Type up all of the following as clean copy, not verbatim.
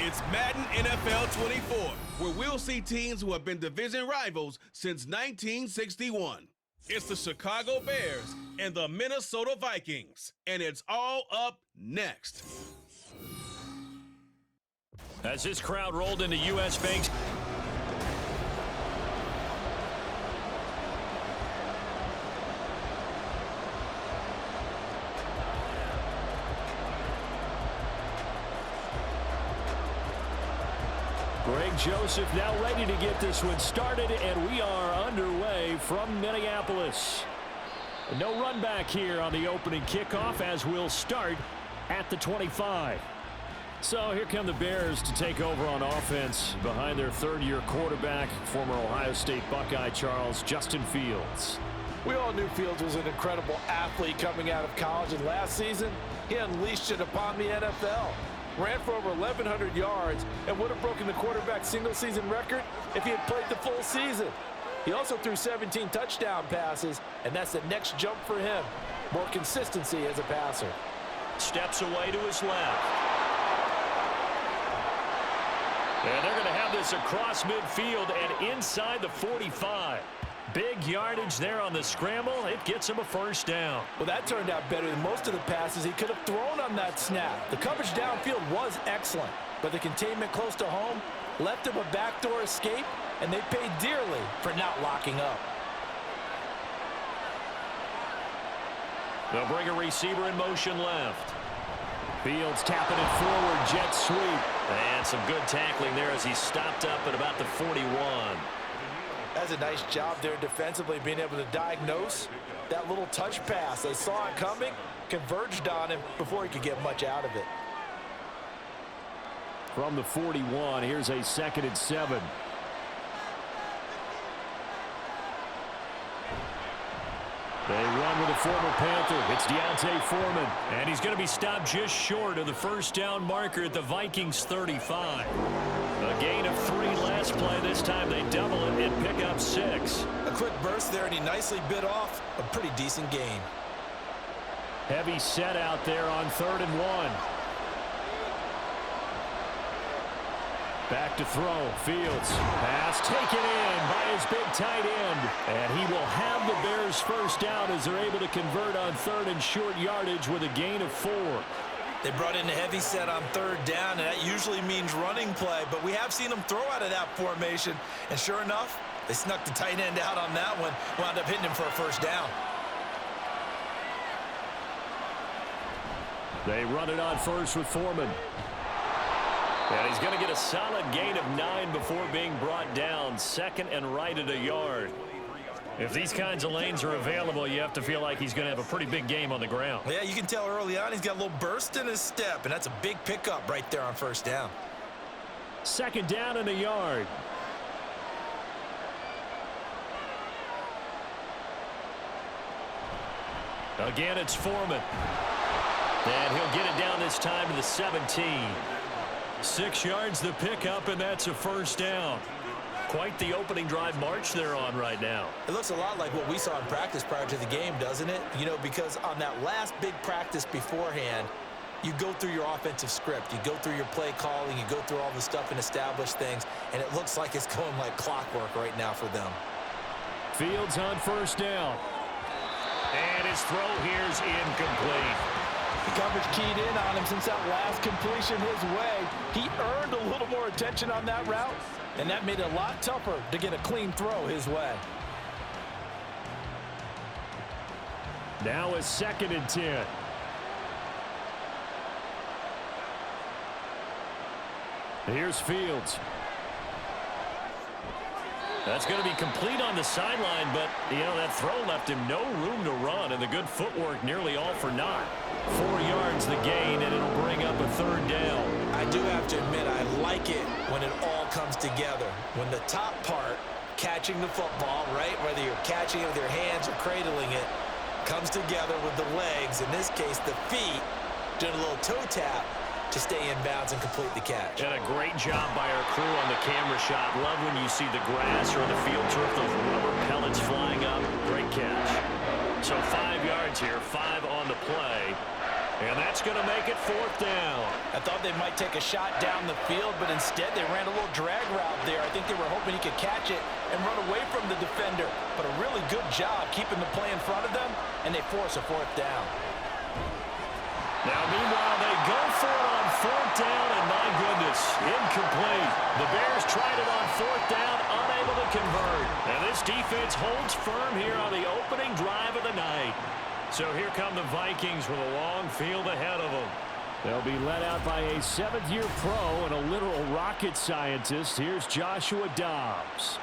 It's Madden NFL 24, where we'll see teams who have been division rivals since 1961. It's the Chicago Bears and the Minnesota Vikings, and it's all up next. As this crowd rolled into U.S. Bank. Greg Joseph now ready to get this one started, and we are underway from Minneapolis. No run back here on the opening kickoff as we'll start at the 25. So here come the Bears to take over on offense behind their third-year quarterback, former Ohio State Buckeye Justin Fields. We all knew Fields was an incredible athlete coming out of college, and last season he unleashed it upon the NFL. Ran for over 1,100 yards and would have broken the quarterback single-season record if he had played the full season. He also threw 17 touchdown passes, and that's the next jump for him. More consistency as a passer. Steps away to his left. And they're going to have this across midfield and inside the 45. Big yardage there on the scramble. It gets him a first down. Well, that turned out better than most of the passes he could have thrown on that snap. The coverage downfield was excellent, but the containment close to home left him a backdoor escape, and they paid dearly for not locking up. They'll bring a receiver in motion left. Fields tapping it forward, jet sweep. And some good tackling there as he stopped up at about the 41. That's a nice job there defensively, being able to diagnose that little touch pass. They saw it coming, converged on him before he could get much out of it. From the 41, here's a 2nd and 7. They run with a former Panther. It's Deontay Foreman. And he's going to be stopped just short of the first down marker at the Vikings 35. A gain of 3 last play. This time they double it and pick up 6. A quick burst there, and he nicely bit off a pretty decent gain. Heavy set out there on 3rd and 1. Back to throw. Fields. Pass taken in by his big tight end. And he will have the Bears first down as they're able to convert on 3rd and short yardage with a gain of 4. They brought in a heavy set on 3rd down, and that usually means running play. But we have seen them throw out of that formation. And sure enough, they snuck the tight end out on that one. Wound up hitting him for a first down. They run it on first with Foreman. And he's going to get a solid gain of 9 before being brought down. 2nd and right at a yard. If these kinds of lanes are available, you have to feel like he's going to have a pretty big game on the ground. Yeah, you can tell early on he's got a little burst in his step, and that's a big pickup right there on first down. 2nd down and a yard. Again, it's Foreman. And he'll get it down this time to the 17. 6 yards the pickup, and that's a first down. Quite the opening drive march they're on right now. It looks a lot like what we saw in practice prior to the game, doesn't it? You know, because on that last big practice beforehand, you go through your offensive script. You go through your play calling. You go through all the stuff and establish things, and it looks like it's going like clockwork right now for them. Fields on first down. And his throw here's incomplete. The coverage keyed in on him since that last completion his way. He earned a little more attention on that route, and that made it a lot tougher to get a clean throw his way. Now a 2nd and 10. Here's Fields. That's going to be complete on the sideline, but, you know, that throw left him no room to run, and the good footwork nearly all for naught. 4 yards the gain, and it'll bring up a 3rd down. I do have to admit, I like it when it all comes together. When the top part, catching the football, right, whether you're catching it with your hands or cradling it, comes together with the legs, in this case the feet, doing a little toe tap to stay in bounds and complete the catch. And a great job by our crew on the camera shot. Love when you see the grass or the field turf, those rubber pellets flying up. Great catch. So 5 yards here, 5 on the play. And that's going to make it 4th down. I thought they might take a shot down the field, but instead they ran a little drag route there. I think they were hoping he could catch it and run away from the defender. But a really good job keeping the play in front of them, and they force a 4th down. Now, meanwhile, they go for it on 4th down, and my goodness, incomplete. The Bears tried it on 4th down, unable to convert. And this defense holds firm here on the opening drive of the night. So here come the Vikings with a long field ahead of them. They'll be led out by a 7th-year pro and a literal rocket scientist. Here's Joshua Dobbs.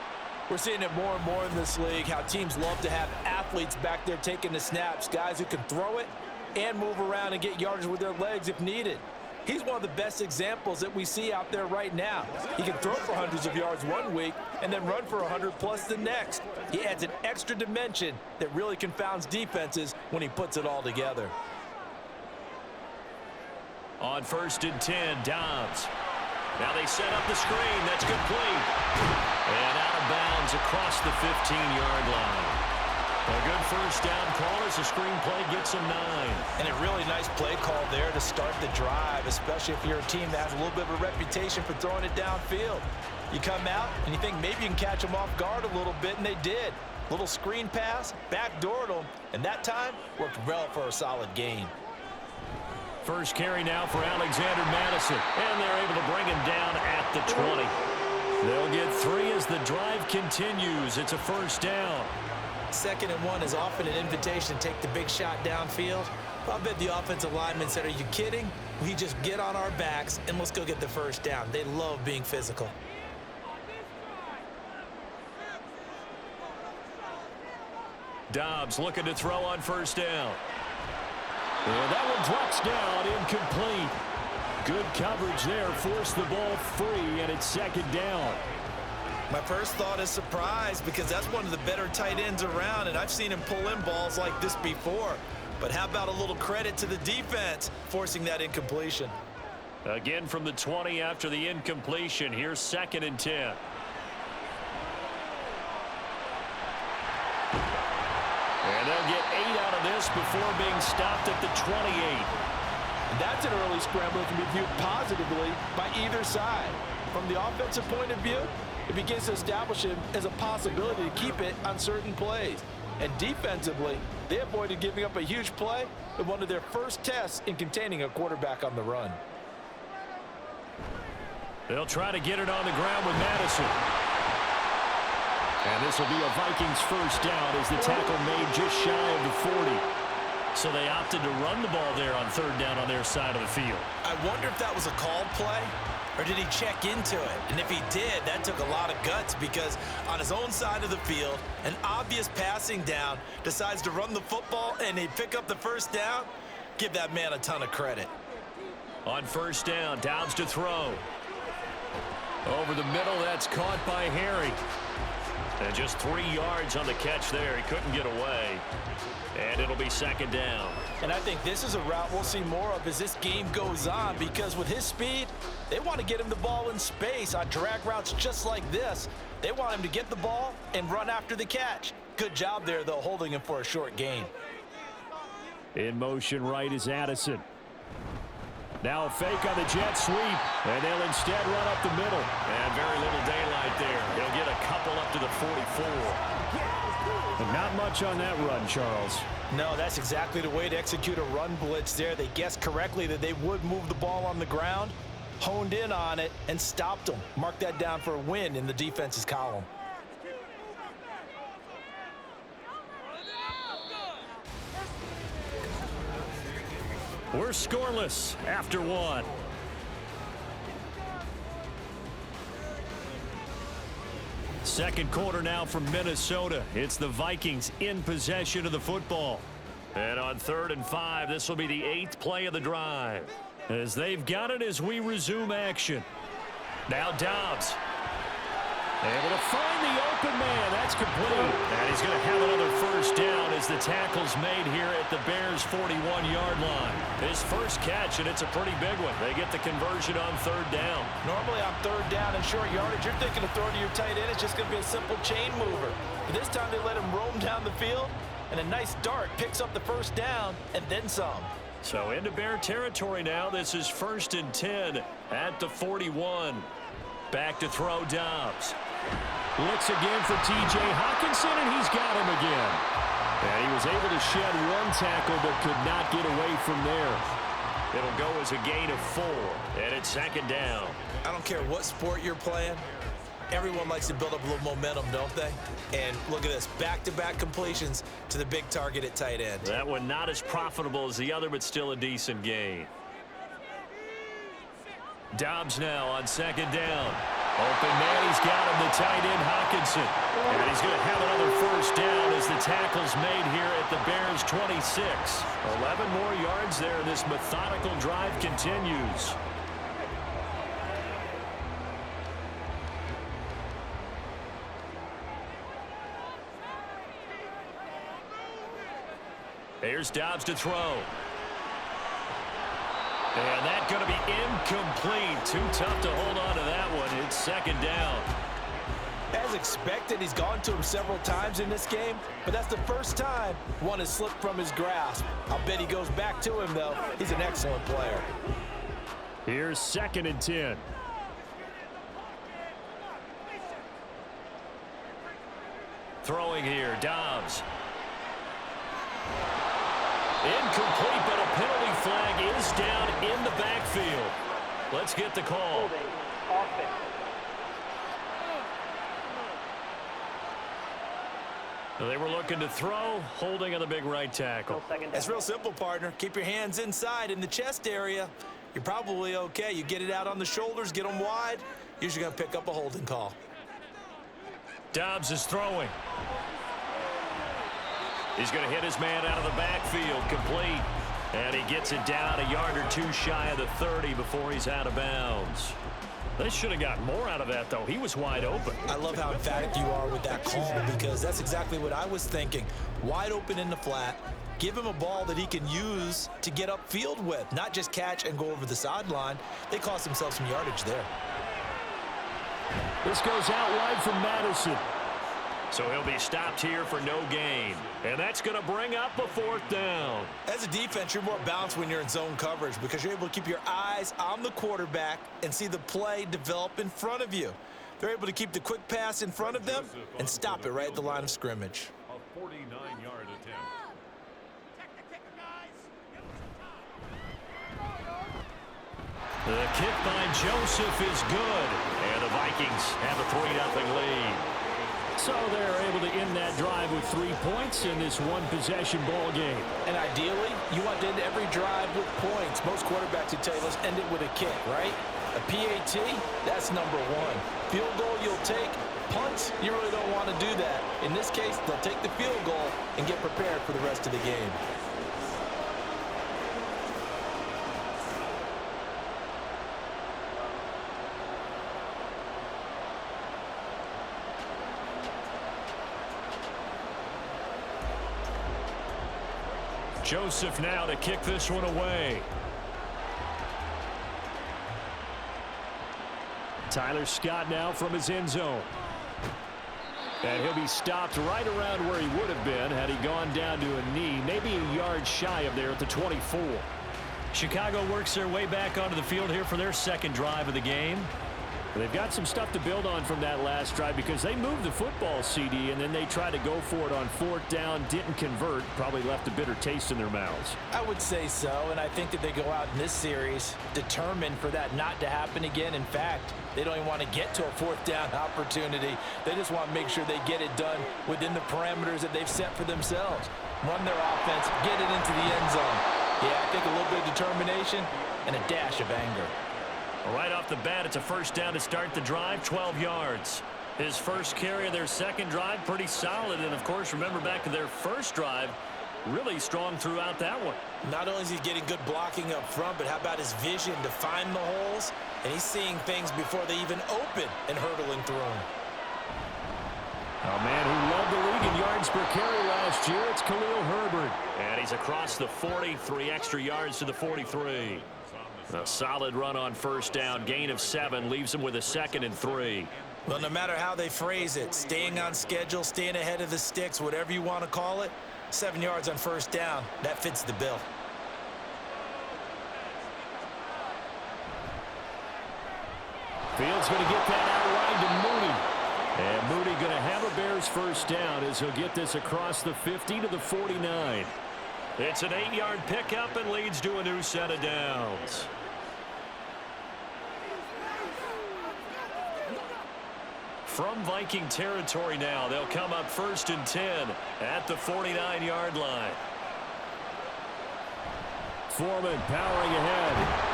We're seeing it more and more in this league, how teams love to have athletes back there taking the snaps, guys who can throw it and move around and get yardage with their legs if needed. He's one of the best examples that we see out there right now. He can throw for hundreds of yards one week and then run for 100+ the next. He adds an extra dimension that really confounds defenses when he puts it all together. On 1st and 10, Dobbs. Now they set up the screen. That's complete. And out of bounds across the 15-yard line. A good 1st down call as the screenplay gets him 9. And a really nice play call there to start the drive, especially if you're a team that has a little bit of a reputation for throwing it downfield. You come out and you think maybe you can catch them off guard a little bit, and they did. Little screen pass, backdoored them, and that time worked well for a solid gain. First carry now for Alexander Madison, and they're able to bring him down at the 20. They'll get 3 as the drive continues. It's a 1st down. 2nd and 1 is often an invitation to take the big shot downfield. I bet the offensive lineman said, are you kidding? We just get on our backs and let's go get the 1st down. They love being physical. Dobbs looking to throw on 1st down. And that one drops down, incomplete. Good coverage there, forced the ball free, and it's 2nd down. My first thought is surprise, because that's one of the better tight ends around, and I've seen him pull in balls like this before. But how about a little credit to the defense forcing that incompletion? Again from the 20 after the incompletion. Here's 2nd and 10. And they'll get 8 out of this before being stopped at the 28. That's an early scramble that can be viewed positively by either side. From the offensive point of view, it begins to establish him as a possibility to keep it on certain plays. And defensively, they avoided giving up a huge play in one of their first tests in containing a quarterback on the run. They'll try to get it on the ground with Madison. And this will be a Vikings 1st down as the tackle made just shy of the 40. So they opted to run the ball there on 3rd down on their side of the field. I wonder if that was a called play, or did he check into it? And if he did, that took a lot of guts, because on his own side of the field, an obvious passing down, decides to run the football and he pick up the 1st down. Give that man a ton of credit. On 1st down, Dobbs to throw. Over the middle, that's caught by Harry. And just 3 yards on the catch there. He couldn't get away. And it'll be 2nd down. And I think this is a route we'll see more of as this game goes on, because with his speed, they want to get him the ball in space on drag routes just like this. They want him to get the ball and run after the catch. Good job there, though, holding him for a short gain. In motion right is Addison. Now a fake on the jet sweep, and they'll instead run up the middle. And very little daylight there. They'll get a couple up to the 44. But not much on that run, Charles. No, that's exactly the way to execute a run blitz there. They guessed correctly that they would move the ball on the ground, honed in on it, and stopped them. Mark that down for a win in the defense's column. We're scoreless after 1. Second quarter now from Minnesota. It's the Vikings in possession of the football. And on 3rd and 5, this will be the 8th play of the drive, as they've got it as we resume action. Now Dobbs. Able to find the open man. That's complete. And he's going to have another 1st down as the tackle's made here at the Bears' 41-yard line. His first catch, and it's a pretty big one. They get the conversion on 3rd down. Normally on 3rd down and short yardage, you're thinking of throwing to your tight end. It's just going to be a simple chain mover. But this time they let him roam down the field, and a nice dart picks up the 1st down and then some. So into Bear territory now. This is 1st and 10 at the 41. Back to throw Dobbs. Looks again for T.J. Hockenson, and he's got him again. And he was able to shed one tackle but could not get away from there. It'll go as a gain of 4, and it's 2nd down. I don't care what sport you're playing. Everyone likes to build up a little momentum, don't they? And look at this, back-to-back completions to the big target at tight end. That one not as profitable as the other, but still a decent gain. Dobbs now on 2nd down. Open man, he's got him, the tight end Hockenson. And he's going to have another 1st down as the tackle's made here at the Bears' 26. 11 more yards there, and this methodical drive continues. Here's Dobbs to throw. And that's going to be incomplete. Too tough to hold on to that one. It's 2nd down. As expected, he's gone to him several times in this game, but that's the first time one has slipped from his grasp. I'll bet he goes back to him, though. He's an excellent player. Here's 2nd and 10. Throwing here, Dobbs. Incomplete, but a penalty flag is down in the backfield. Let's get the call. They were looking to throw, holding on the big right tackle. It's real simple, partner. Keep your hands inside in the chest area. You're probably okay. You get it out on the shoulders, get them wide. Usually going to pick up a holding call. Dobbs is throwing. He's going to hit his man out of the backfield, complete. And he gets it down a yard or 2 shy of the 30 before he's out of bounds. They should have got more out of that, though. He was wide open. I love how emphatic you are with that call, because that's exactly what I was thinking. Wide open in the flat. Give him a ball that he can use to get upfield with, not just catch and go over the sideline. They cost themselves some yardage there. This goes out wide from Madison. So he'll be stopped here for no gain. And that's going to bring up a 4th down. As a defense, you're more balanced when you're in zone coverage because you're able to keep your eyes on the quarterback and see the play develop in front of you. They're able to keep the quick pass in front of them and stop it right at the line of scrimmage. A 49-yard attempt. The kick by Joseph is good. And the Vikings have a 3-0 lead. So they're able to end that drive with 3 points in this one-possession ball game. And ideally, you want to end every drive with points. Most quarterbacks would tell you, let's end it with a kick, right? A PAT, that's number 1. Field goal, you'll take. Punts, you really don't want to do that. In this case, they'll take the field goal and get prepared for the rest of the game. Joseph now to kick this one away. Tyler Scott now from his end zone. And he'll be stopped right around where he would have been had he gone down to a knee, maybe a yard shy of there at the 24. Chicago works their way back onto the field here for their 2nd drive of the game. They've got some stuff to build on from that last drive because they moved the football, CD, and then they tried to go for it on 4th down, didn't convert, probably left a bitter taste in their mouths. I would say so, and I think that they go out in this series determined for that not to happen again. In fact, they don't even want to get to a 4th down opportunity. They just want to make sure they get it done within the parameters that they've set for themselves. Run their offense, get it into the end zone. Yeah, I think a little bit of determination and a dash of anger. Right off the bat, it's a 1st down to start the drive, 12 yards. His first carry of their 2nd drive, pretty solid. And, of course, remember back to their 1st drive, really strong throughout that one. Not only is he getting good blocking up front, but how about his vision to find the holes? And he's seeing things before they even open and hurdling through them. A man who led the league in yards per carry last year, it's Khalil Herbert. And he's across the 40, 3 extra yards to the 43. A solid run on 1st down, gain of 7, leaves him with a 2nd and 3. Well, no matter how they phrase it, staying on schedule, staying ahead of the sticks, whatever you want to call it, 7 yards on 1st down, that fits the bill. Fields going to get that out wide to Mooney. And Mooney going to have a Bears first down as he'll get this across the 50 to the 49. It's an 8-yard pickup and leads to a new set of downs. From Viking territory now, they'll come up 1st and 10 at the 49-yard line. Foreman powering ahead.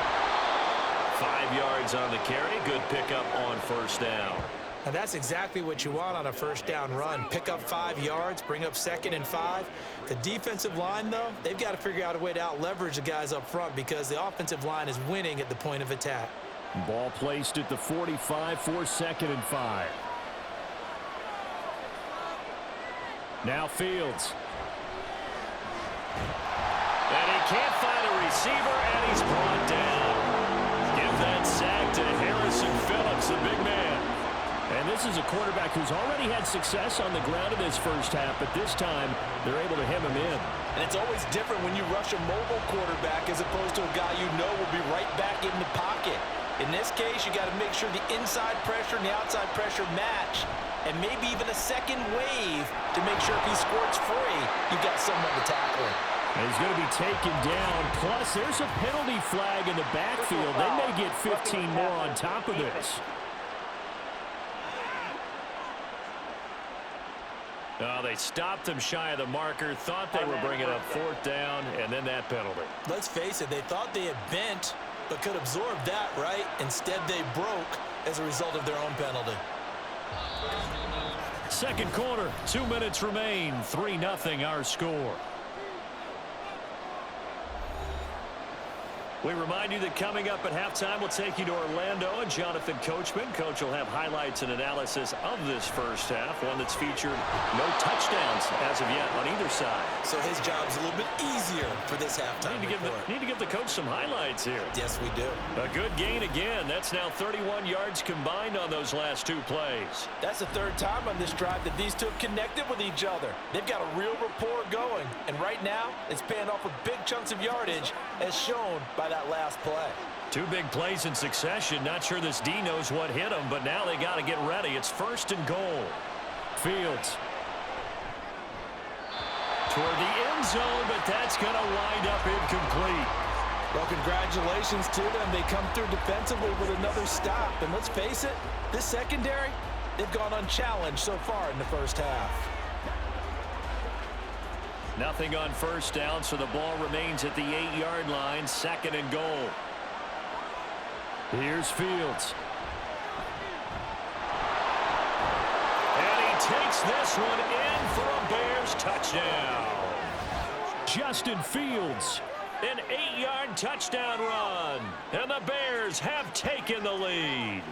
5 yards on the carry. Good pickup on first down. Now that's exactly what you want on a first down run. Pick up 5 yards, bring up 2nd and 5. The defensive line, though, they've got to figure out a way to out-leverage the guys up front because the offensive line is winning at the point of attack. Ball placed at the 45 for 2nd and 5. Now Fields. And he can't find a receiver, and he's brought down. Give that sack to Harrison Phillips, the big man. And this is a quarterback who's already had success on the ground in this first half, but this time they're able to hem him in. And it's always different when you rush a mobile quarterback as opposed to a guy you know will be right back in the pocket. In this case, you got to make sure the inside pressure and the outside pressure match, and maybe even a second wave to make sure if he squirts free, you've got someone to tackle him. And he's going to be taken down. Plus, there's a penalty flag in the backfield. They may get 15 more on top of this. Oh, they stopped him shy of the marker, thought they were bringing up 4th down, and then that penalty. Let's face it, they thought they had bent, but could absorb that, right? Instead, they broke as a result of their own penalty. Second quarter, 2 minutes remain, 3-0 our score. We remind you that coming up at halftime, we'll take you to Orlando and Jonathan Coachman. Coach will have highlights and analysis of this first half, one that's featured no touchdowns as of yet on either side. So his job's a little bit easier for this halftime report. Need to give the coach some highlights here. Yes, we do. A good gain again. That's now 31 yards combined on those last 2 plays. That's the 3rd time on this drive that these two have connected with each other. They've got a real rapport going, and right now it's paying off with big chunks of yardage as shown by that last play. 2 big plays in succession. Not sure this D knows what hit him, but now they got to get ready. It's 1st and goal. Fields toward the end zone, but that's going to wind up incomplete. Well, congratulations to them. They come through defensively with another stop. And let's face it, this secondary, they've gone unchallenged so far in the first half. Nothing on first down, so the ball remains at the 8-yard line. 2nd and goal. Here's Fields. And he takes this one in for a Bears touchdown. Justin Fields, an 8-yard touchdown run. And the Bears have taken the lead.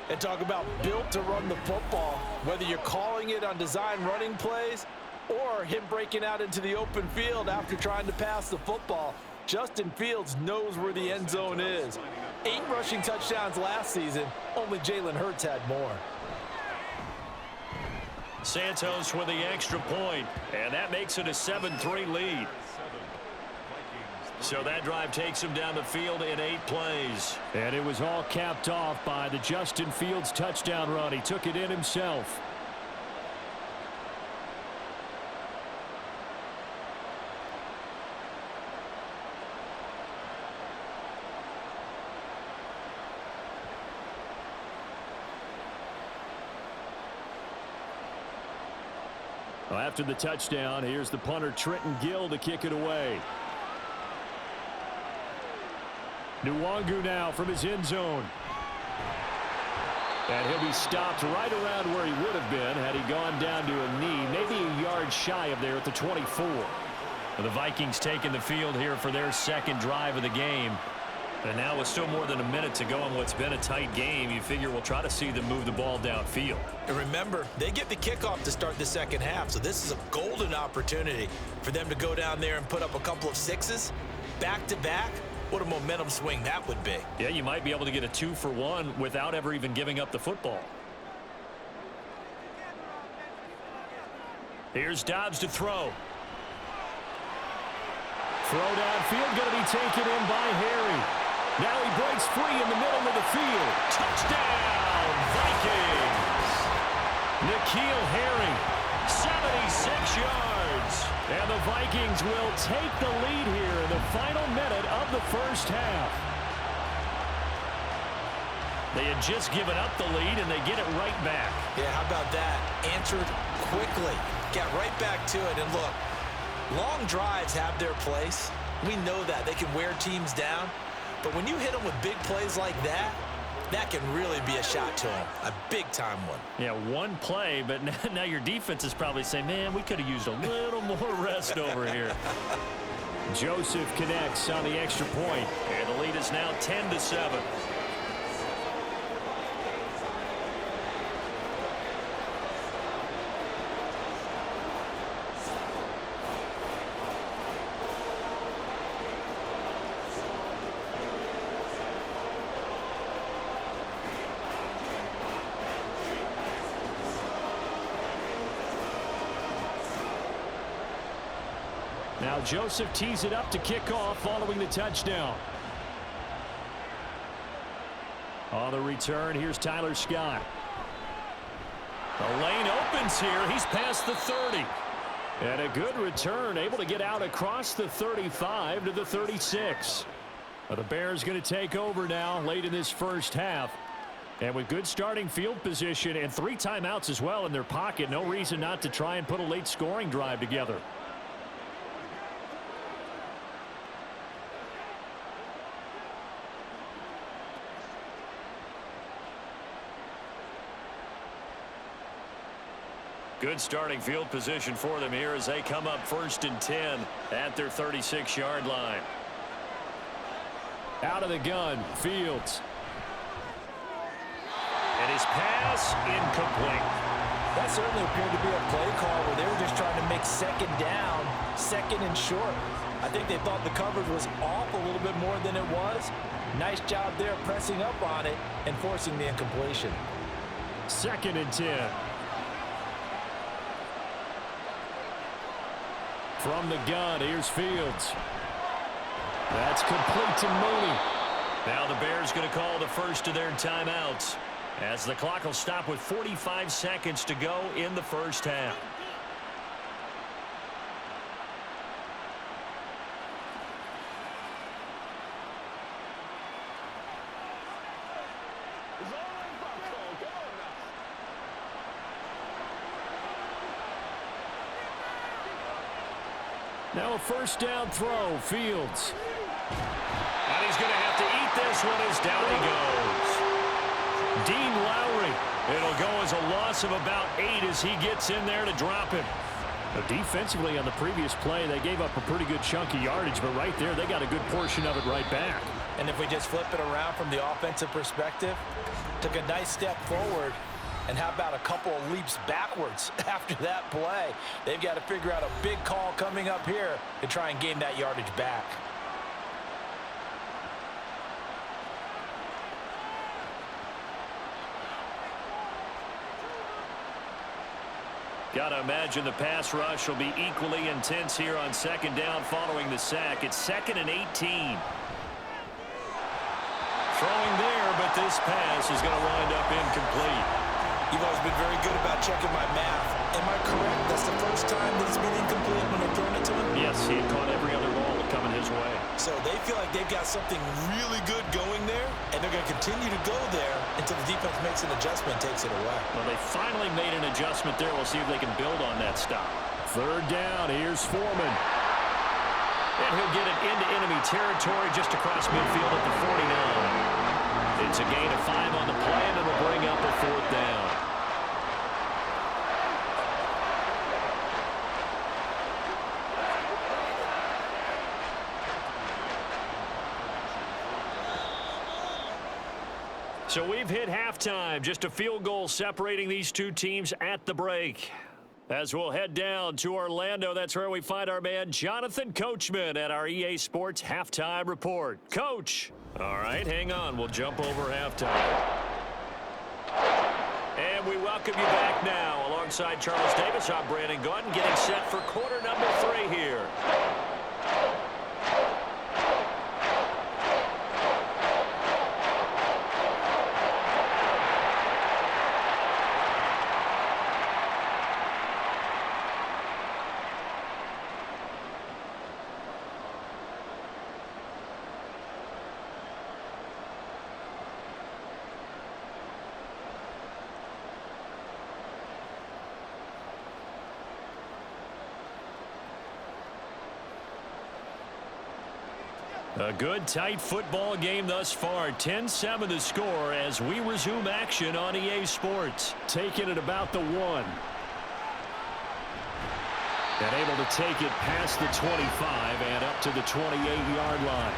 And talk about built to run the football. Whether you're calling it on design running plays or him breaking out into the open field after trying to pass the football, Justin Fields knows where the end zone is. 8 rushing touchdowns last season. Only Jalen Hurts had more. Santos with the extra point, and that makes it a 7-3 lead. So that drive takes him down the field in 8 plays. And it was all capped off by the Justin Fields touchdown run. He took it in himself. Well, after the touchdown, here's the punter Trenton Gill to kick it away. Nwangu now from his end zone. And he'll be stopped right around where he would have been had he gone down to a knee, maybe a yard shy of there at the 24. The Vikings taking the field here for their 2nd drive of the game. And now with still more than a minute to go in what's been a tight game, you figure we'll try to see them move the ball downfield. And remember, they get the kickoff to start the second half, so this is a golden opportunity for them to go down there and put up a couple of 6s back-to-back. What a momentum swing that would be. Yeah, you might be able to get a 2-for-1 without ever even giving up the football. Here's Dobbs to throw. Throw downfield, going to be taken in by Harry. Now he breaks free in the middle of the field. Touchdown, Vikings! N'Keal Harry, 76 yards. And the Vikings will take the lead here in the final minute of the first half. They had just given up the lead, and they get it right back. Yeah, how about that? Answered quickly. Got right back to it. And look, long drives have their place. We know that. They can wear teams down. But when you hit them with big plays like that, that can really be a shot to them. A big-time one. Yeah, one play, but now your defense is probably saying, man, we could have used a little more rest over here. Joseph connects on the extra point, and the lead is now 10-7. Now Joseph tees it up to kick off following the touchdown. On the return, here's Tyler Scott. The lane opens here. He's past the 30. And a good return, able to get out across the 35 to the 36. Well, the Bears going to take over now late in this first half. And with good starting field position and 3 timeouts as well in their pocket, no reason not to try and put a late scoring drive together. Good starting field position for them here as they come up 1st and 10 at their 36-yard line. Out of the gun, Fields. And his pass incomplete. That certainly appeared to be a play call where they were just trying to make 2nd down, 2nd and short. I think they thought the coverage was off a little bit more than it was. Nice job there pressing up on it and forcing the incompletion. 2nd and 10. From the gun, here's Fields. That's complete to Mooney. Now the Bears going to call the first of their timeouts as the clock will stop with 45 seconds to go in the first half. Now a 1st down throw, Fields. And he's going to have to eat this one as down he goes. Dean Lowry. It'll go as a loss of about 8 as he gets in there to drop him. Now, defensively on the previous play, they gave up a pretty good chunk of yardage, but right there they got a good portion of it right back. And if we just flip it around from the offensive perspective, took a nice step forward. And how about a couple of leaps backwards after that play? They've got to figure out a big call coming up here to try and gain that yardage back. Got to imagine the pass rush will be equally intense here on 2nd down following the sack. It's 2nd and 18. Throwing there, but this pass is going to wind up incomplete. You've always been very good about checking my math. Am I correct? That's the first time that it's been incomplete when they're throwing it to him? Yes, he had caught every other ball coming his way. So they feel like they've got something really good going there, and they're going to continue to go there until the defense makes an adjustment and takes it away. Well, they finally made an adjustment there. We'll see if they can build on that stop. 3rd down, here's Foreman. And he'll get it into enemy territory just across midfield at the 49. It's a gain of 5 on the play, and it'll bring up a 4th down. So we've hit halftime. Just a field goal separating these two teams at the break. As we'll head down to Orlando, that's where we find our man Jonathan Coachman at our EA Sports Halftime Report. Coach! All right, hang on. We'll jump over halftime. And we welcome you back now. Alongside Charles Davis, I'm Brandon Gordon, getting set for quarter number 3 here. A good, tight football game thus far. 10-7 the score as we resume action on EA Sports. Taking it about the 1. And able to take it past the 25 and up to the 28-yard line.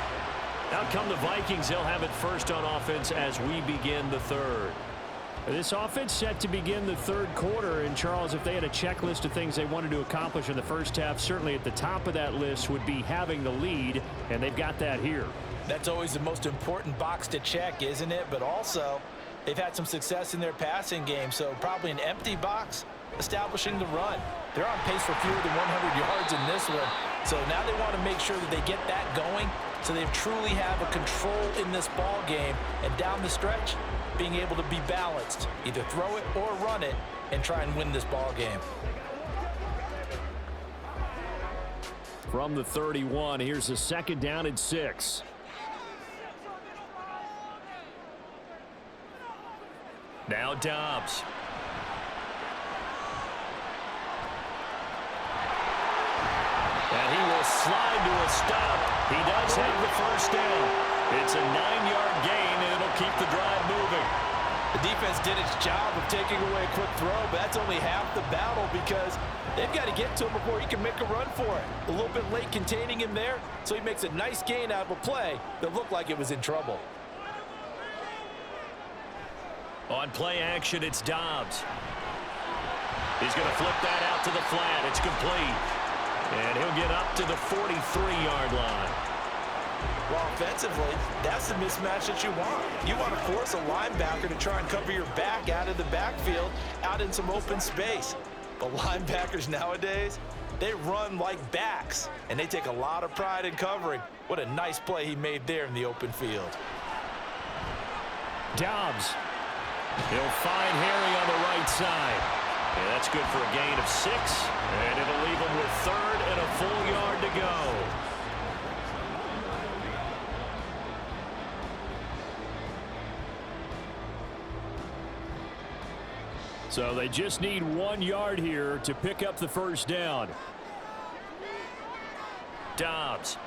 Out come the Vikings. They'll have it first on offense as we begin the third. This offense set to begin the third quarter. And, Charles, if they had a checklist of things they wanted to accomplish in the first half, certainly at the top of that list would be having the lead, and they've got that here. That's always the most important box to check, isn't it? But also, they've had some success in their passing game, so probably an empty box establishing the run. They're on pace for fewer than 100 yards in this one, so now they want to make sure that they get that going so they truly have a control in this ball game, and down the stretch, being able to be balanced, either throw it or run it, and try and win this ball game. From the 31, here's a 2nd down and 6. Now Dobbs. And he will slide to a stop. He does have the first down. It's a 9-yard gain, and it'll keep the drive moving. The defense did its job of taking away a quick throw, but that's only half the battle because they've got to get to him before he can make a run for it. A little bit late containing him there, so he makes a nice gain out of a play that looked like it was in trouble. On play action, it's Dobbs. He's going to flip that out to the flat. It's complete. And he'll get up to the 43-yard line. Well, offensively, that's the mismatch that you want. You want to force a linebacker to try and cover your back out of the backfield, out in some open space. But linebackers nowadays, they run like backs, and they take a lot of pride in covering. What a nice play he made there in the open field. Dobbs. He'll find Harry on the right side. Yeah, that's good for a gain of 6, and it'll leave him with 3rd and a full yard to go. So they just need 1 yard here to pick up the first down. Dobbs.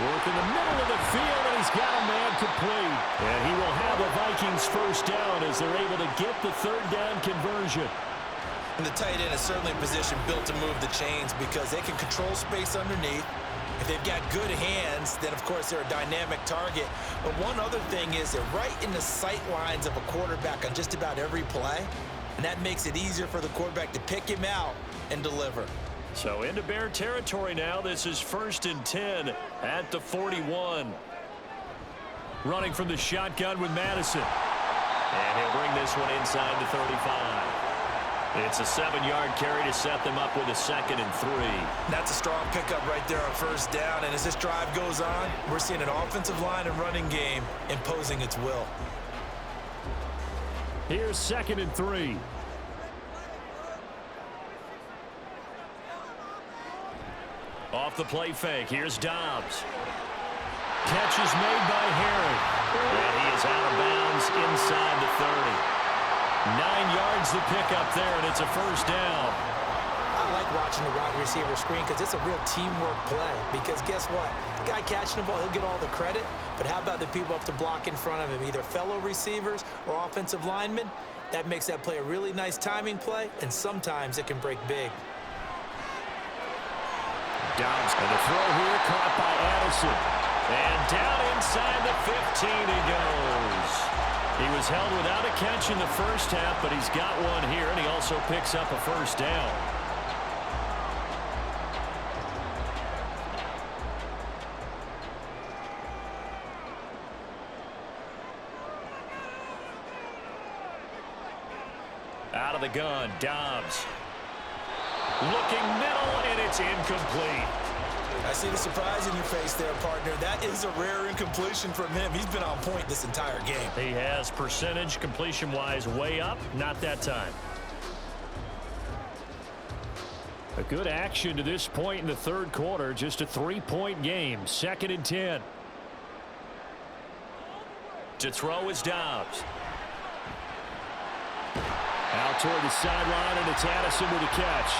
Work in the middle of the field, and he's got a man complete. And he will have a Vikings first down as they're able to get the 3rd down conversion. And the tight end is certainly a position built to move the chains because they can control space underneath. If they've got good hands, then, of course, they're a dynamic target. But one other thing is they're right in the sight lines of a quarterback on just about every play, and that makes it easier for the quarterback to pick him out and deliver. So into Bear territory now. This is 1st and 10 at the 41. Running from the shotgun with Madison. And he'll bring this one inside the 35. It's a 7-yard carry to set them up with a 2nd and 3. That's a strong pickup right there on first down. And as this drive goes on, we're seeing an offensive line and running game imposing its will. Here's 2nd and 3. Off the play fake. Here's Dobbs. Catch is made by Harry. And he is out of bounds inside the 30. 9 yards the pickup there, and it's a first down. I like watching the wide receiver screen because it's a real teamwork play. Because guess what? The guy catching the ball, he'll get all the credit. But how about the people up to block in front of him, either fellow receivers or offensive linemen? That makes that play a really nice timing play, and sometimes it can break big. Dobbs, and the throw here caught by Addison. And down inside the 15 he goes. He was held without a catch in the first half, but he's got one here, and he also picks up a first down. Out of the gun, Dobbs. Looking middle, and it's incomplete. I see the surprise in your face there, partner. That is a rare incompletion from him. He's been on point this entire game. He has percentage completion-wise way up. Not that time. A good action to this point in the third quarter. Just a 3-point game. 2nd and 10. To throw is Dobbs. Out toward the sideline, and it's Addison with the catch.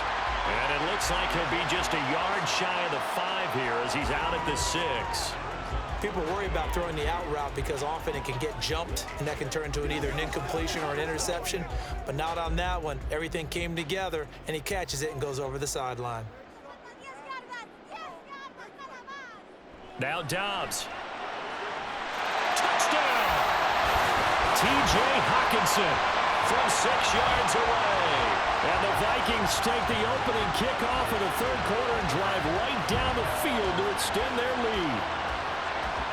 And it looks like he'll be just a yard shy of the 5 here as he's out at the 6. People worry about throwing the out route because often it can get jumped, and that can turn into either an incompletion or an interception. But not on that one. Everything came together, and he catches it and goes over the sideline. Now Dobbs. Touchdown! T.J. Hockenson from 6 yards away. And the Vikings take the opening kickoff of the third quarter and drive right down the field to extend their lead.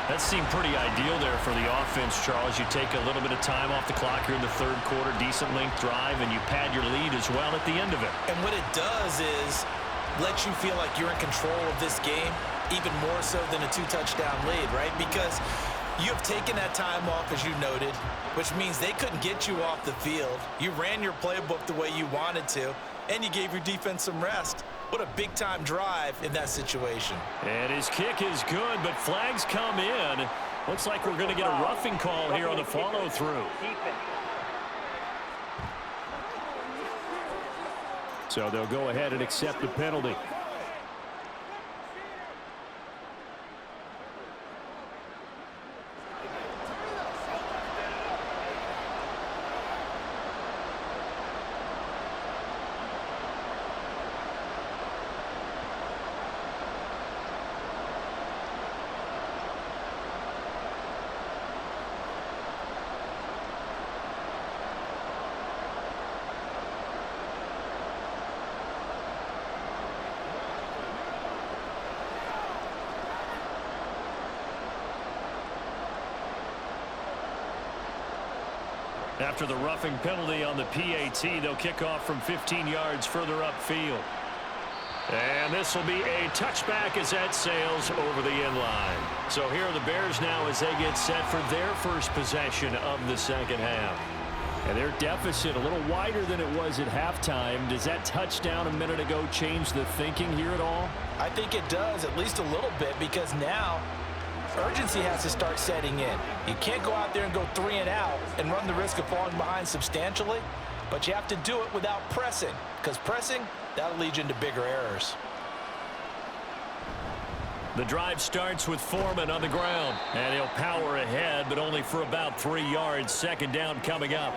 That seemed pretty ideal there for the offense, Charles. You take a little bit of time off the clock here in the third quarter, decent length drive, and you pad your lead as well at the end of it. And what it does is let you feel like you're in control of this game, even more so than a 2-touchdown lead, right? Because you have taken that time off, as you noted, which means they couldn't get you off the field. You ran your playbook the way you wanted to, and you gave your defense some rest. What a big-time drive in that situation. And his kick is good, but flags come in. Looks like we're going to get a roughing call here on the follow-through. So they'll go ahead and accept the penalty. After the roughing penalty on the PAT, they'll kick off from 15 yards further upfield. And this will be a touchback as that sails over the end line. So here are the Bears now as they get set for their first possession of the second half. And their deficit a little wider than it was at halftime. Does that touchdown a minute ago change the thinking here at all? I think it does, at least a little bit, because now urgency has to start setting in. You can't go out there and go 3 and out and run the risk of falling behind substantially, but you have to do it without pressing, because pressing, that'll lead you into bigger errors. The drive starts with Foreman on the ground, and he'll power ahead, but only for about 3 yards. Second down coming up.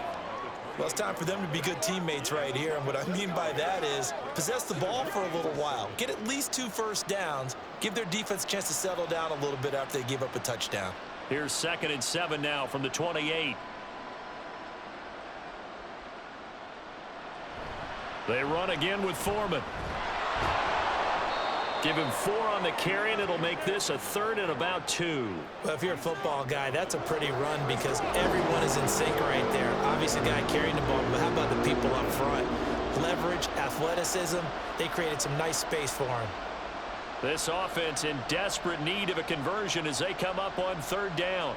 Well, it's time for them to be good teammates right here, and what I mean by that is possess the ball for a little while, get at least 2 first downs, give their defense a chance to settle down a little bit after they give up a touchdown. Here's 2nd and 7 now from the 28. They run again with Foreman. Give him 4 on the carry, and it'll make this a 3rd and about 2. Well, if you're a football guy, that's a pretty run because everyone is in sync right there. Obviously, the guy carrying the ball, but how about the people up front? Leverage, athleticism, they created some nice space for him. This offense in desperate need of a conversion as they come up on 3rd down.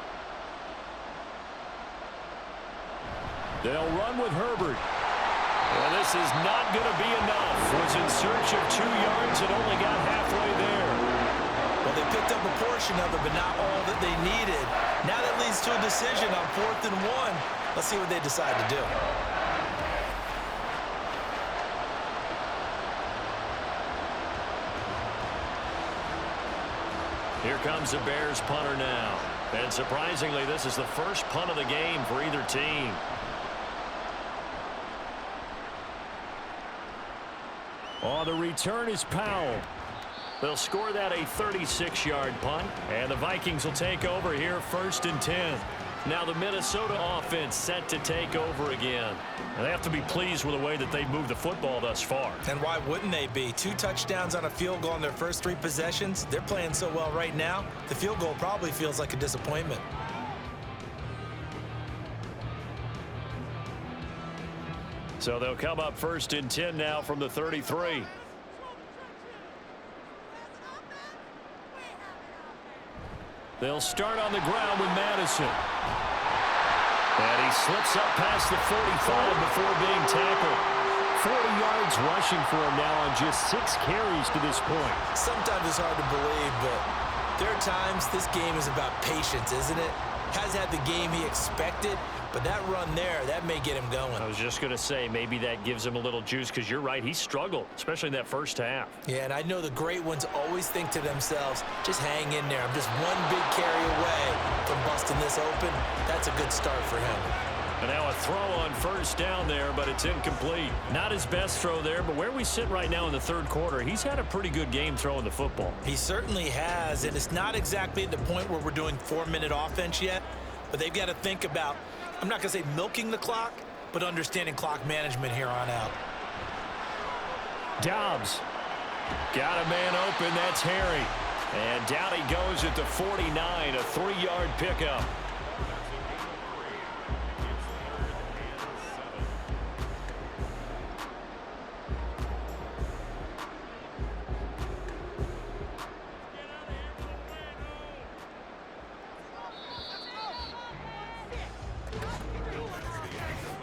They'll run with Herbert. Well, this is not going to be enough. Was in search of 2 yards and only got halfway there. Well, they picked up a portion of it, but not all that they needed. Now that leads to a decision on 4th and 1. Let's see what they decide to do. Here comes the Bears punter now. And surprisingly, this is the first punt of the game for either team. On the return is Powell. They'll score that a 36-yard punt, and the Vikings will take over here 1st and 10. Now the Minnesota offense set to take over again. And they have to be pleased with the way that they've moved the football thus far. And why wouldn't they be? 2 touchdowns on a field goal in their first 3 possessions. They're playing so well right now, the field goal probably feels like a disappointment. So they'll come up 1st and 10 now from the 33. They'll start on the ground with Madison. And he slips up past the 45 before being tackled. 40 yards rushing for him now on just 6 carries to this point. Sometimes it's hard to believe, but there are times this game is about patience, isn't it? Has had the game he expected, but that run there, that may get him going. I was just going to say, maybe that gives him a little juice, because you're right, he struggled, especially in that first half. Yeah, and I know the great ones always think to themselves, just hang in there. I'm just one big carry away from busting this open. That's a good start for him. And now a throw on first down there, but it's incomplete. Not his best throw there, but where we sit right now in the third quarter, he's had a pretty good game throwing the football. He certainly has, and it's not exactly at the point where we're doing 4-minute offense yet, but they've got to think about, I'm not going to say milking the clock, but understanding clock management here on out. Dobbs got a man open. That's Harry. And down he goes at the 49, a 3-yard pickup.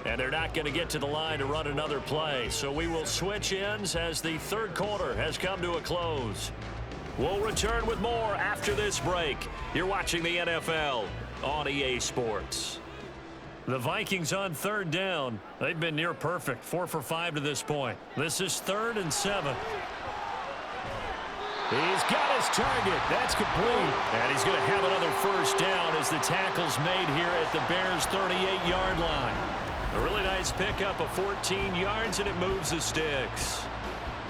And they're not going to get to the line to run another play. So we will switch ends as the third quarter has come to a close. We'll return with more after this break. You're watching the NFL on EA Sports. The Vikings on third down. They've been near perfect, 4 for 5 to this point. This is 3rd and 7. He's got his target. That's complete. And he's going to have another first down as the tackle's made here at the Bears' 38-yard line. A really nice pickup of 14 yards, and it moves the sticks.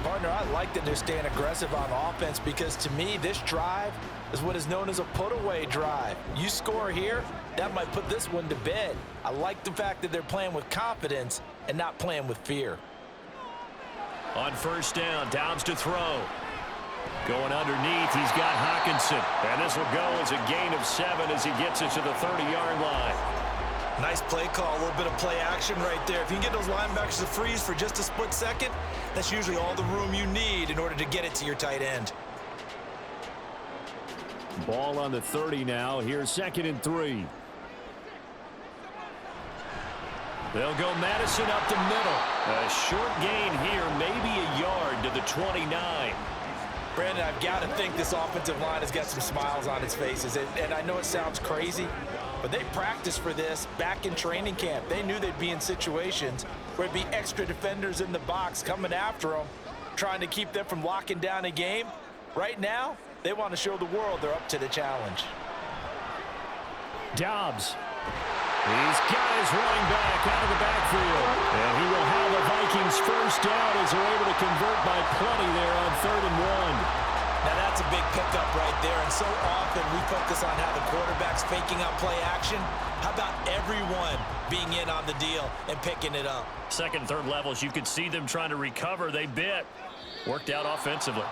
Partner, I like that they're staying aggressive on offense because, to me, this drive is what is known as a put-away drive. You score here, that might put this one to bed. I like the fact that they're playing with confidence and not playing with fear. On first down, Dobbs to throw. Going underneath, he's got Hawkinson. And this will go as a gain of 7 as he gets it to the 30-yard line. Nice play call, a little bit of play action right there. If you can get those linebackers to freeze for just a split second, that's usually all the room you need in order to get it to your tight end. Ball on the 30 now. Here's 2nd and 3. They'll go Madison up the middle. A short gain here, maybe a yard to the 29. Brandon, I've got to think this offensive line has got some smiles on its faces. And I know it sounds crazy, but they practiced for this back in training camp. They knew they'd be in situations where it'd be extra defenders in the box coming after them, trying to keep them from locking down a game. Right now, they want to show the world they're up to the challenge. Dobbs. He's got his running back out of the backfield. And he will have the Vikings first down as they're able to convert by plenty there on 3rd and 1. Now that's a big pickup right there, and so often we focus on how the quarterback's faking out play action. How about everyone being in on the deal and picking it up? Second, third levels, you could see them trying to recover. They bit. Worked out offensively.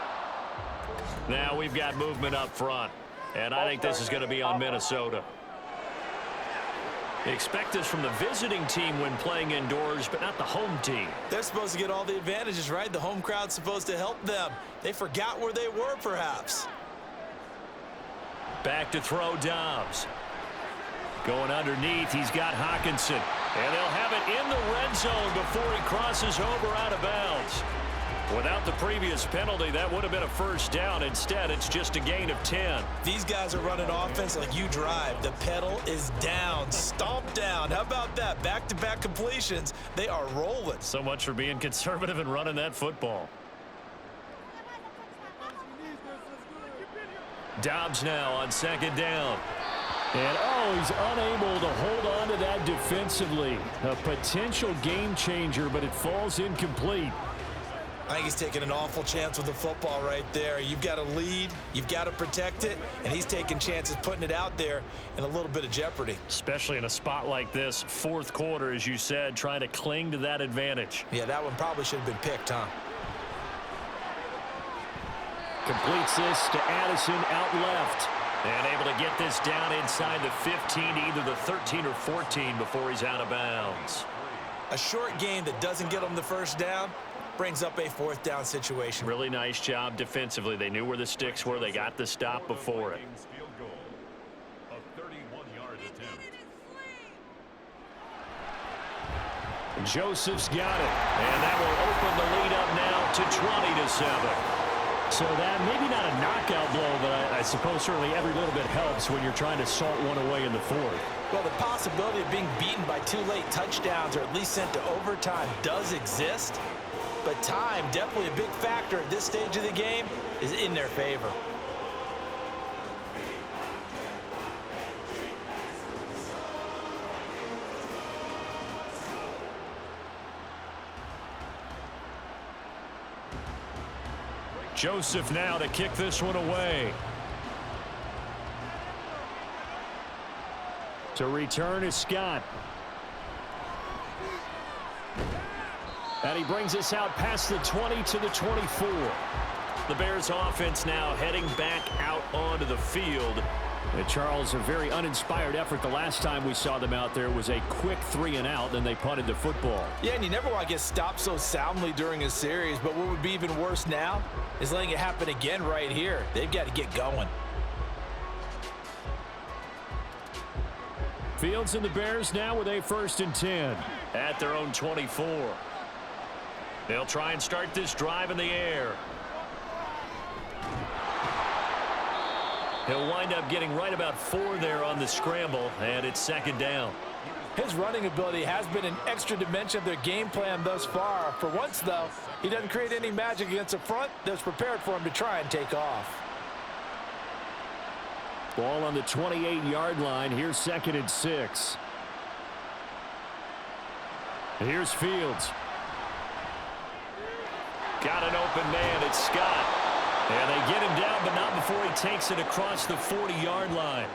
Now we've got movement up front, and I think this is going to be on Minnesota. Expect this from the visiting team when playing indoors, but not the home team. They're supposed to get all the advantages, right? The home crowd's supposed to help them. They forgot where they were, perhaps. Back to throw Dobbs. Going underneath, he's got Hawkinson. And they'll have it in the red zone before he crosses over out of bounds. Without the previous penalty, that would have been a first down. Instead, it's just a gain of 10. These guys are running offense like you drive. The pedal is down, stomped down. How about that? Back-to-back completions. They are rolling. So much for being conservative and running that football. Dobbs now on 2nd down. And, he's unable to hold on to that defensively. A potential game changer, but it falls incomplete. I think he's taking an awful chance with the football right there. You've got to lead, you've got to protect it, and he's taking chances putting it out there in a little bit of jeopardy. Especially in a spot like this, 4th quarter, as you said, trying to cling to that advantage. Yeah, that one probably should have been picked, huh? Completes this to Addison out left. And able to get this down inside the 15, either the 13 or 14 before he's out of bounds. A short game that doesn't get him the first down brings up a 4th down situation. Really nice job defensively. They knew where the sticks were. They got the stop before it. Joseph's got it. And that will open the lead up now to 20-7. So that maybe not a knockout blow, but I suppose certainly every little bit helps when you're trying to salt one away in the fourth. Well, the possibility of being beaten by 2 late touchdowns or at least sent to overtime does exist. But time, definitely a big factor at this stage of the game, is in their favor. Joseph now to kick this one away. To return is Scott. And he brings us out past the 20 to the 24. The Bears offense now heading back out onto the field. And Charles, a very uninspired effort the last time we saw them out there was a quick 3-and-out, then they punted the football. Yeah, and you never want to get stopped so soundly during a series, but what would be even worse now is letting it happen again right here. They've got to get going. Fields and the Bears now with a 1st and 10 at their own 24. They'll try and start this drive in the air. He'll wind up getting right about 4 there on the scramble, and it's 2nd down. His running ability has been an extra dimension of their game plan thus far. For once, though, he doesn't create any magic against a front that's prepared for him to try and take off. Ball on the 28-yard line. Here's 2nd and 6. Here's Fields. Got an open man. It's Scott. And they get him down, but not before he takes it across the 40-yard line.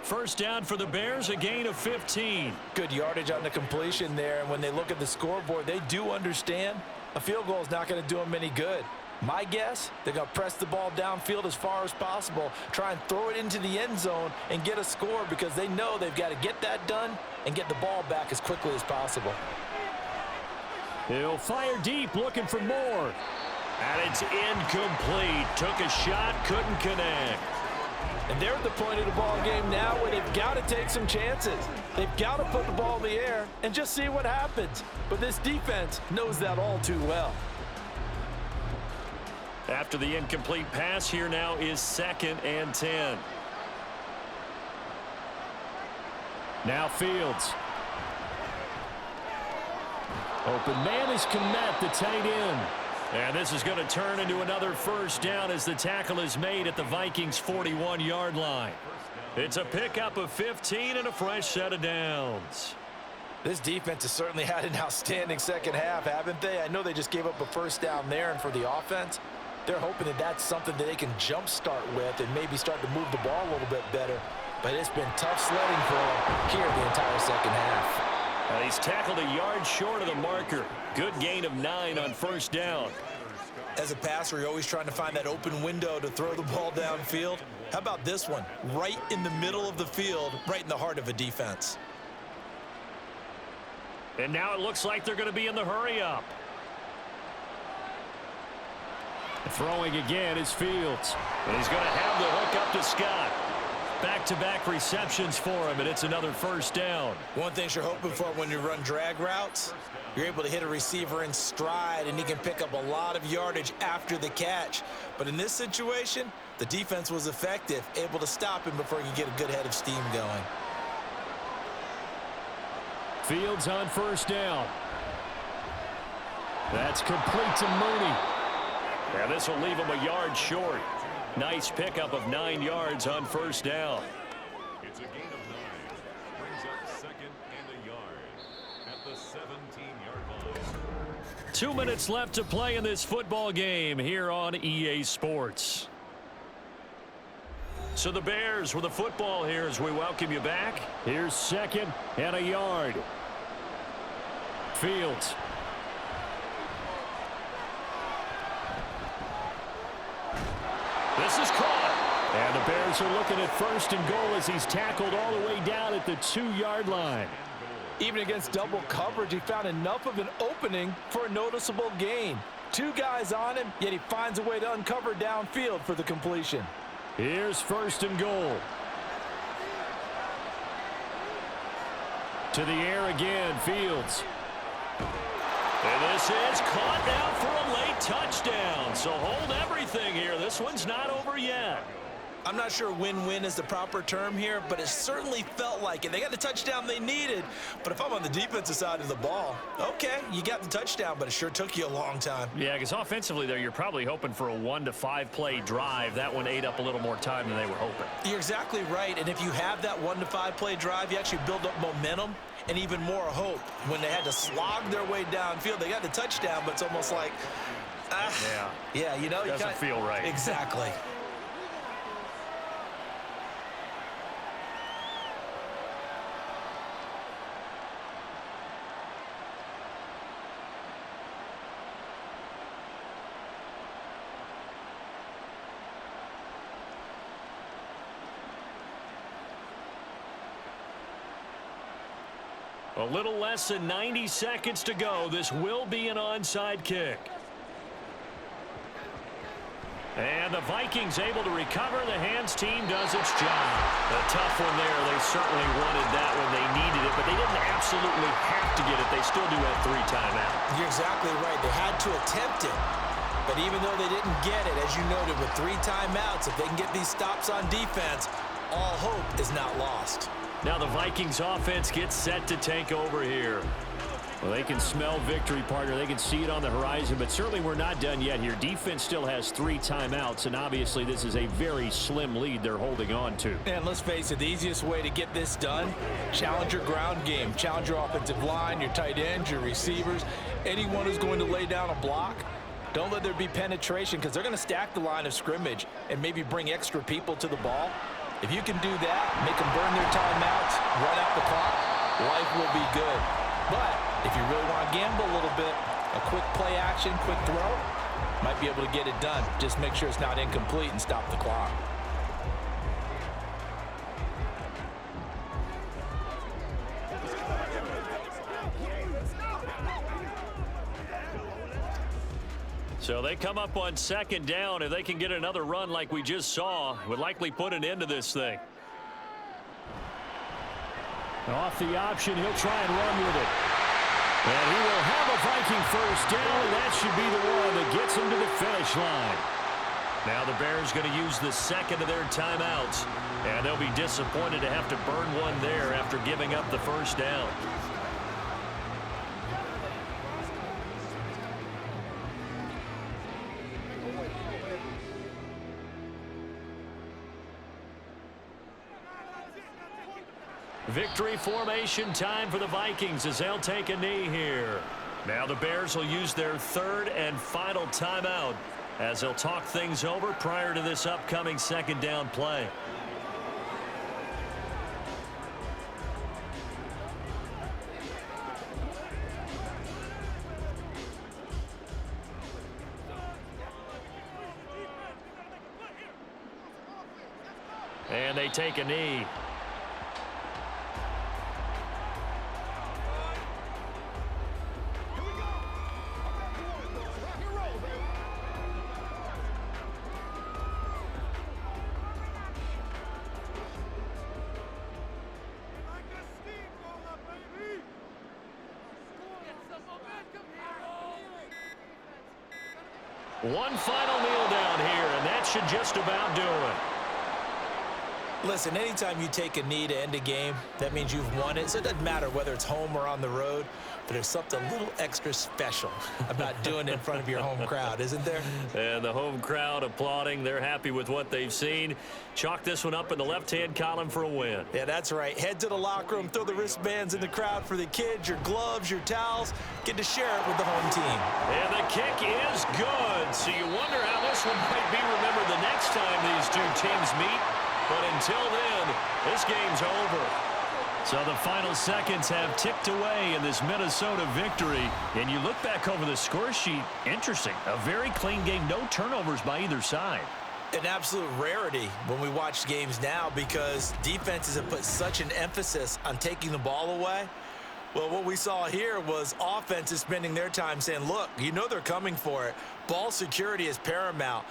1st down for the Bears, a gain of 15. Good yardage on the completion there, and when they look at the scoreboard, they do understand a field goal is not going to do them any good. My guess, they're going to press the ball downfield as far as possible, try and throw it into the end zone and get a score because they know they've got to get that done and get the ball back as quickly as possible. He'll fire deep, looking for more. And it's incomplete. Took a shot, couldn't connect. And they're at the point of the ball game now where they've got to take some chances. They've got to put the ball in the air and just see what happens. But this defense knows that all too well. After the incomplete pass, here now is 2nd and 10. Now Fields. Open man is Kmet, the tight end. And this is going to turn into another 1st down as the tackle is made at the Vikings' 41-yard line. It's a pickup of 15 and a fresh set of downs. This defense has certainly had an outstanding second half, haven't they? I know they just gave up a 1st down there, and for the offense, they're hoping that that's something that they can jumpstart with and maybe start to move the ball a little bit better. But it's been tough sledding for them here the entire second half. And he's tackled a yard short of the marker. Good gain of 9 on 1st down. As a passer, you're always trying to find that open window to throw the ball downfield. How about this one? Right in the middle of the field, right in the heart of a defense. And now it looks like they're going to be in the hurry-up. Throwing again is Fields. And he's going to have the hook up to Scott. Back-to-back receptions for him, and it's another 1st down. One thing you're hoping for when you run drag routes, you're able to hit a receiver in stride, and he can pick up a lot of yardage after the catch. But in this situation, the defense was effective, able to stop him before he could get a good head of steam going. Fields on 1st down. That's complete to Mooney. And this will leave him a yard short. Nice pickup of 9 yards on 1st down. It's a gain of 9. Brings up 2nd and a yard at the 17-yard line. 2 minutes left to play in this football game here on EA Sports. So the Bears with the football here as we welcome you back. Here's 2nd and a yard. Fields. This is caught. And the Bears are looking at 1st and goal as he's tackled all the way down at the 2-yard line. Even against double coverage, he found enough of an opening for a noticeable gain. 2 guys on him, yet he finds a way to uncover downfield for the completion. Here's 1st and goal. To the air again, Fields. And this is caught now for a late touchdown. So hold everything here. This one's not over yet. I'm not sure win-win is the proper term here, but it certainly felt like it. They got the touchdown they needed, but if I'm on the defensive side of the ball, okay, you got the touchdown, but it sure took you a long time. Yeah, because offensively there, you're probably hoping for a 1 to 5 play drive. That one ate up a little more time than they were hoping. You're exactly right, and if you have that 1 to 5 play drive, you actually build up momentum and even more hope. When they had to slog their way downfield, they got the touchdown, but it's almost like, yeah, you know, doesn't feel right. Exactly. A little less than 90 seconds to go. This will be an onside kick. And the Vikings able to recover. The hands team does its job. A tough one there. They certainly wanted that when they needed it, but they didn't absolutely have to get it. They still do have 3 timeouts. You're exactly right. They had to attempt it. But even though they didn't get it, as you noted, with 3 timeouts, if they can get these stops on defense, all hope is not lost. Now the Vikings offense gets set to take over here. Well, they can smell victory, partner. They can see it on the horizon, but certainly we're not done yet here. Defense still has 3 timeouts, and obviously this is a very slim lead they're holding on to. And let's face it, the easiest way to get this done, challenge your ground game. Challenge your offensive line, your tight ends, your receivers, anyone who's going to lay down a block. Don't let there be penetration, because they're going to stack the line of scrimmage and maybe bring extra people to the ball. If you can do that, make them burn their timeouts, run out the clock, life will be good. But if you really want to gamble a little bit, a quick play action, quick throw, might be able to get it done. Just make sure it's not incomplete and stop the clock. So they come up on 2nd down. If they can get another run like we just saw, it would likely put an end to this thing. Off the option, he'll try and run with it. And he will have a Viking first down, and that should be the one that gets him to the finish line. Now the Bears going to use the 2nd of their timeouts, and they'll be disappointed to have to burn one there after giving up the first down. Victory formation time for the Vikings as they'll take a knee here. Now the Bears will use their 3rd and final timeout as they'll talk things over prior to this upcoming 2nd down play. And they take a knee. One final kneel down here, and that should just about do it. Listen, anytime you take a knee to end a game, that means you've won it. So it doesn't matter whether it's home or on the road, but there's something a little extra special about doing it in front of your home crowd, isn't there? And the home crowd applauding. They're happy with what they've seen. Chalk this one up in the left-hand column for a win. Yeah, that's right. Head to the locker room, throw the wristbands in the crowd for the kids, your gloves, your towels. Get to share it with the home team. And the kick is good. So you wonder how this one might be remembered the next time these two teams meet. But until then, this game's over. So the final seconds have ticked away in this Minnesota victory. And you look back over the score sheet, interesting. A very clean game, no turnovers by either side. An absolute rarity when we watch games now because defenses have put such an emphasis on taking the ball away. Well, what we saw here was offenses spending their time saying, look, you know they're coming for it. Ball security is paramount.